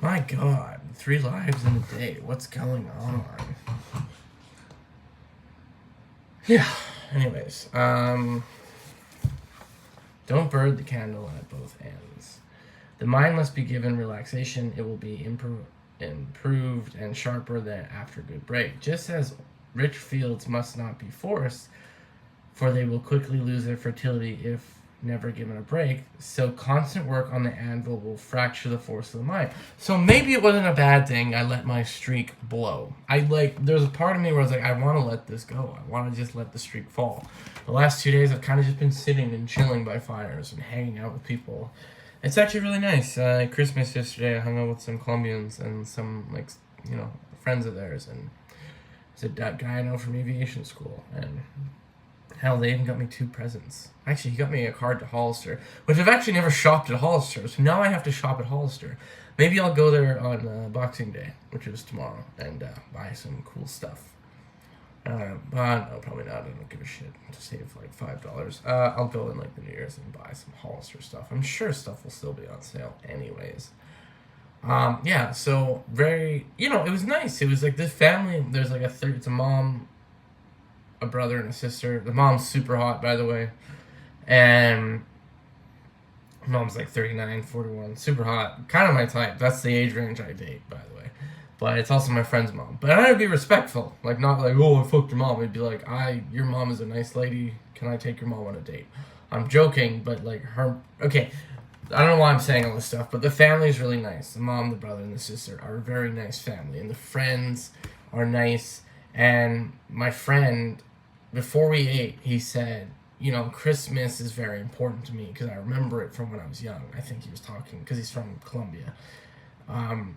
My God, 3 lives in a day. What's going on? Yeah. Anyways, don't burn the candle at both ends. The mind must be given relaxation. It will be improved and sharper than after a good break. Just as rich fields must not be forced, for they will quickly lose their fertility if never given a break, so constant work on the anvil will fracture the force of the mind. So maybe it wasn't a bad thing I let my streak blow. There's a part of me where I was like, I want to let this go. I want to just let the streak fall. The last 2 days I've kind of just been sitting and chilling by fires and hanging out with people. It's actually really nice. Christmas yesterday I hung out with some Colombians and some friends of theirs, and it's a guy I know from aviation school, and hell, they even got me 2 presents. Actually, he got me a card to Hollister, which I've actually never shopped at Hollister, so now I have to shop at Hollister. Maybe I'll go there on Boxing Day, which is tomorrow, and buy some cool stuff. But no, probably not. I don't give a shit to save like $5. I'll go in like the New Year's and buy some Hollister stuff. I'm sure stuff will still be on sale anyways. Yeah, so very, it was nice. It was like this family, there's like it's a mom, a brother, and a sister. The mom's super hot, by the way. And mom's like 39, 41. Super hot. Kind of my type. That's the age range I date, by the way. But it's also my friend's mom. But I'd be respectful. Like, not like, oh, I fucked your mom. I'd be like, your mom is a nice lady. Can I take your mom on a date? I'm joking, but like her... Okay, I don't know why I'm saying all this stuff, but the family's really nice. The mom, the brother, and the sister are a very nice family. And the friends are nice. And my friend... Before we ate, he said, Christmas is very important to me because I remember it from when I was young. I think he was talking because he's from Colombia. And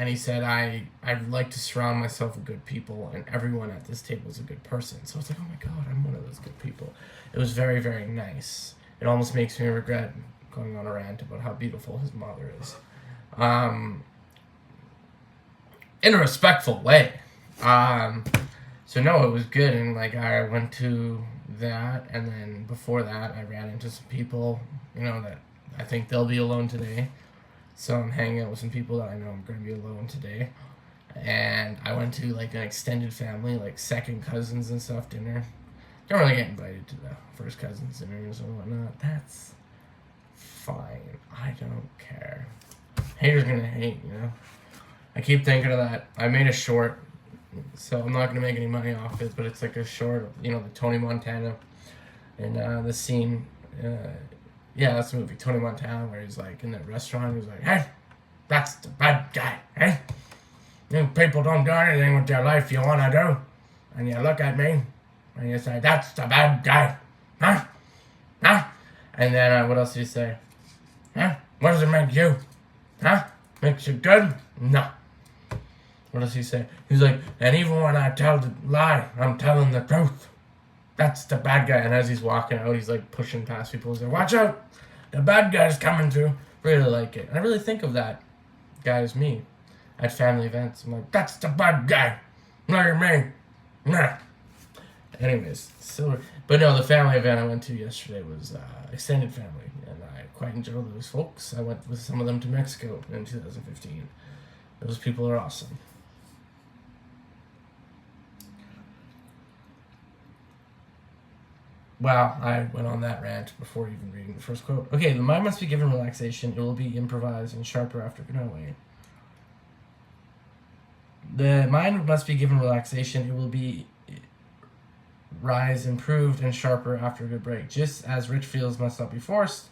he said, I'd like to surround myself with good people, and everyone at this table is a good person. So I was like, oh my God, I'm one of those good people. It was very, very nice. It almost makes me regret going on a rant about how beautiful his mother is. In a respectful way. So no, it was good, and like I went to that, and then before that I ran into some people, that I think they'll be alone today. So I'm hanging out with some people that I know I'm going to be alone today. And I went to like an extended family, like second cousins and stuff, dinner. Don't really get invited to the first cousins dinners and whatnot. That's fine. I don't care. Haters gonna hate, I keep thinking of that. I made a short, so I'm not going to make any money off it, but it's like a short of, the Tony Montana, and the scene, that's the movie, Tony Montana, where he's like in that restaurant, he's like, hey, that's the bad guy, hey? You people don't do anything with their life you want to do, and you look at me, and you say, that's the bad guy, huh? Huh? And then, what else did he say? Huh? What does it make you? Huh? Makes you good? No. What does he say? He's like, and even when I tell the lie, I'm telling the truth. That's the bad guy. And as he's walking out, he's like pushing past people. He's like, watch out. The bad guy's coming through. Really like it. And I really think of that guy as me at family events. I'm like, that's the bad guy. Look at me. Nah. Anyways, but no, the family event I went to yesterday was extended family. And I quite enjoyed those folks. I went with some of them to Mexico in 2015. Those people are awesome. Wow, I went on that rant before even reading the first quote. Okay, the mind must be given relaxation. It will be improvised and sharper after... No, wait. The mind must be given relaxation. It will be rise, improved, and sharper after a good break. Just as rich fields must not be forced,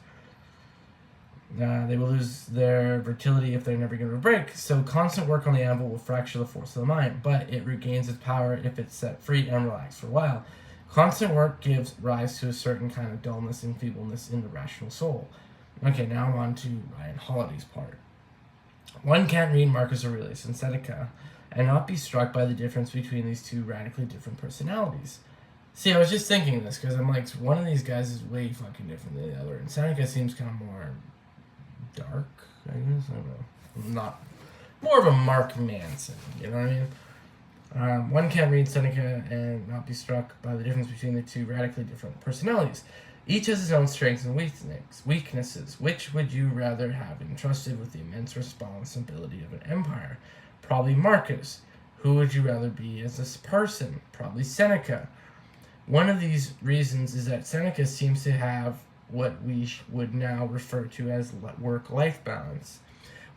they will lose their fertility if they're never given a break. So constant work on the anvil will fracture the force of the mind, but it regains its power if it's set free and relaxed for a while. Constant work gives rise to a certain kind of dullness and feebleness in the rational soul. Okay, now I'm on to Ryan Holiday's part. One can't read Marcus Aurelius and Seneca and not be struck by the difference between these two radically different personalities. See, I was just thinking this because I'm like, one of these guys is way fucking different than the other, and Seneca seems kind of more dark, I guess. I don't know. Not more of a Mark Manson, you know what I mean? One can't read Seneca and not be struck by the difference between the two radically different personalities. Each has his own strengths and weaknesses. Which would you rather have entrusted with the immense responsibility of an empire? Probably Marcus. Who would you rather be as a person? Probably Seneca. One of these reasons is that Seneca seems to have what we would now refer to as work-life balance,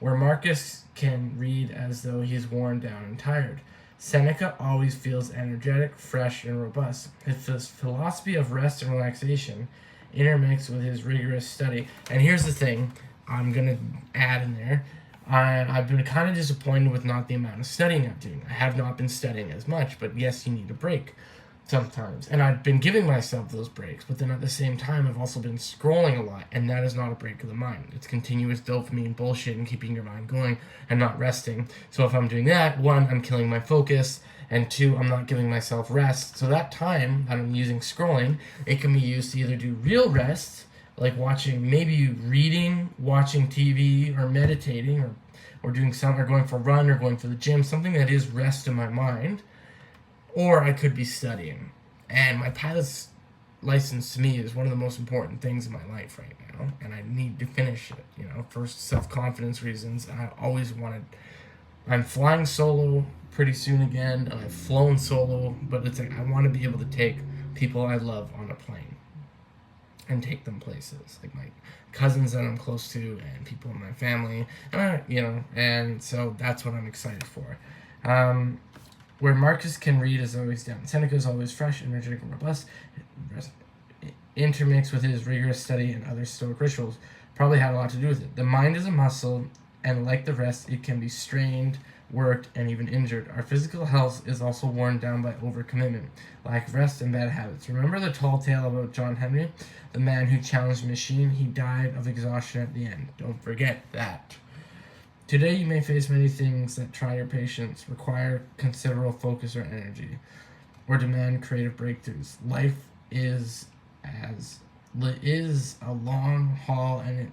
where Marcus can read as though he's worn down and tired. Seneca always feels energetic, fresh, and robust. His philosophy of rest and relaxation intermixed with his rigorous study. And here's the thing I'm going to add in there. I've been kind of disappointed with not the amount of studying I'm doing. I have not been studying as much, but yes, you need a break sometimes. And I've been giving myself those breaks, but then at the same time, I've also been scrolling a lot, and that is not a break of the mind. It's continuous dopamine bullshit and keeping your mind going and not resting. So if I'm doing that, one, I'm killing my focus, and two, I'm not giving myself rest. So that time that I'm using scrolling, it can be used to either do real rest, like maybe reading, watching TV, or meditating, or doing something, or going for a run, or going to the gym, something that is rest in my mind. Or I could be studying. And my pilot's license to me is one of the most important things in my life right now. And I need to finish it, for self-confidence reasons. I'm flying solo pretty soon again. And I've flown solo. But it's like I want to be able to take people I love on a plane. And take them places. Like my cousins that I'm close to. And people in my family. And so that's what I'm excited for. Where Marcus can read is always down. Seneca is always fresh, energetic, and robust. Intermixed with his rigorous study and other Stoic rituals, probably had a lot to do with it. The mind is a muscle, and like the rest, it can be strained, worked, and even injured. Our physical health is also worn down by overcommitment, lack of rest, and bad habits. Remember the tall tale about John Henry, the man who challenged the machine? He died of exhaustion at the end. Don't forget that. Today you may face many things that try your patience, require considerable focus or energy, or demand creative breakthroughs. Life is a long haul, and it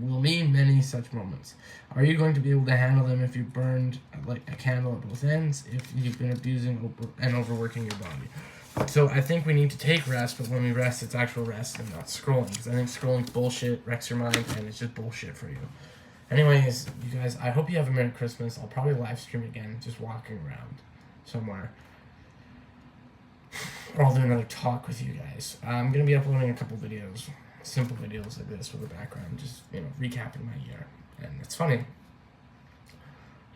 will mean many such moments. Are you going to be able to handle them if you burned like a candle at both ends, if you've been abusing and overworking your body? So I think we need to take rest, but when we rest, it's actual rest and not scrolling, because I think scrolling's bullshit, wrecks your mind, and it's just bullshit for you. Anyways, you guys, I hope you have a Merry Christmas. I'll probably live stream again, just walking around somewhere. Or I'll do another talk with you guys. I'm going to be uploading a couple videos, simple videos like this with a background, just, recapping my year. And it's funny.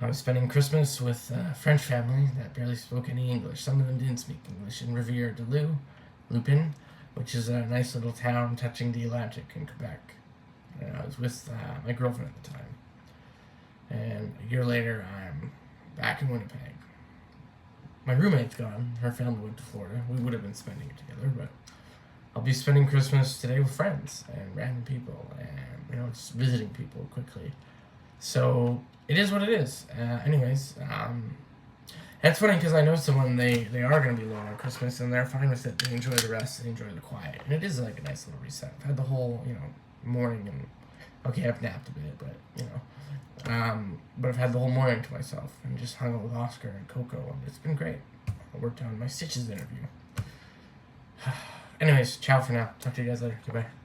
I was spending Christmas with a French family that barely spoke any English. Some of them didn't speak English in Rivière-du-Loup, which is a nice little town touching the Atlantic in Quebec. And I was with my girlfriend at the time. And a year later, I'm back in Winnipeg. My roommate's gone. Her family went to Florida. We would have been spending it together, but I'll be spending Christmas today with friends and random people and, just visiting people quickly. So it is what it is. Anyways, and it's funny because I know someone, they are going to be alone on Christmas, and they're fine with it. They enjoy the rest. They enjoy the quiet. And it is like a nice little reset. I've had the whole, morning, and okay, I've napped a bit, but but I've had the whole morning to myself and just hung out with Oscar and Coco, and it's been great. I worked on my Stitches interview. Anyways, ciao for now. Talk to you guys later. Goodbye.